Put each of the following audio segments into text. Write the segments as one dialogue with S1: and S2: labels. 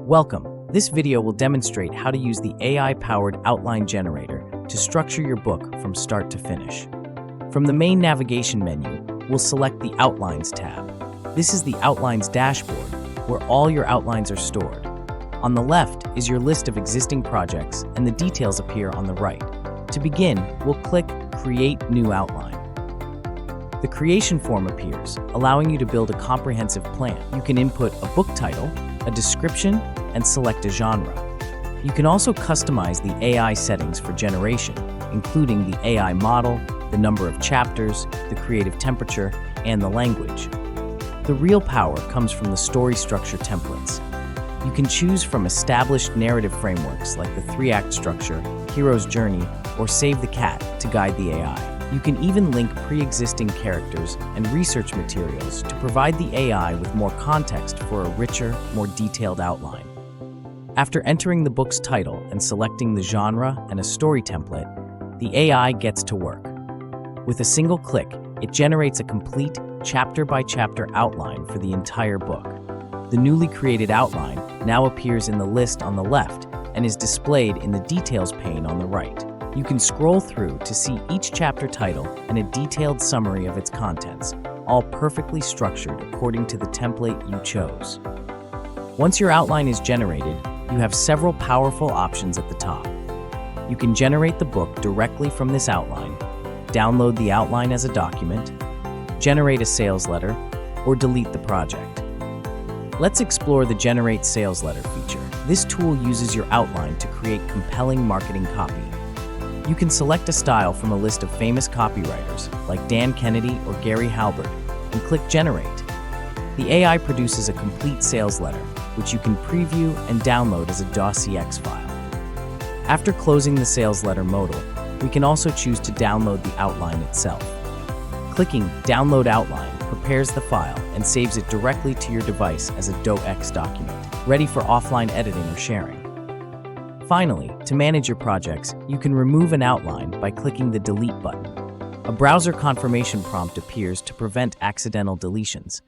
S1: Welcome. This video will demonstrate how to use the AI-powered outline generator to structure your book from start to finish. From the main navigation menu, we'll select the Outlines tab. This is the Outlines dashboard, where all your outlines are stored. On the left is your list of existing projects, and the details appear on the right. To begin, we'll click Create New Outline. The creation form appears, allowing you to build a comprehensive plan. You can input a book title, a description, and select a genre. You can also customize the AI settings for generation, including the AI model, the number of chapters, the creative temperature, and the language. The real power comes from the story structure templates. You can choose from established narrative frameworks like the 3-act structure, Hero's Journey, or Save the Cat to guide the AI. You can even link pre-existing characters and research materials to provide the AI with more context for a richer, more detailed outline. After entering the book's title and selecting the genre and a story template, the AI gets to work. With a single click, it generates a complete chapter-by-chapter outline for the entire book. The newly created outline now appears in the list on the left and is displayed in the Details pane on the right. You can scroll through to see each chapter title and a detailed summary of its contents, all perfectly structured according to the template you chose. Once your outline is generated, you have several powerful options at the top. You can generate the book directly from this outline, download the outline as a document, generate a sales letter, or delete the project. Let's explore the Generate Sales Letter feature. This tool uses your outline to create compelling marketing copy. You can select a style from a list of famous copywriters like Dan Kennedy or Gary Halbert and click Generate. The AI produces a complete sales letter, which you can preview and download as a docx file. After closing the sales letter modal, we can also choose to download the outline itself. Clicking Download Outline prepares the file and saves it directly to your device as a docx document, ready for offline editing or sharing. Finally, to manage your projects, you can remove an outline by clicking the Delete button. A browser confirmation prompt appears to prevent accidental deletions.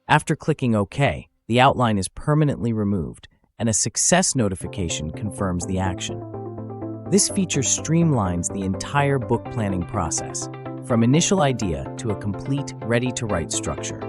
S1: After clicking OK, the outline is permanently removed, and a success notification confirms the action. This feature streamlines the entire book planning process, from initial idea to a complete, ready-to-write structure.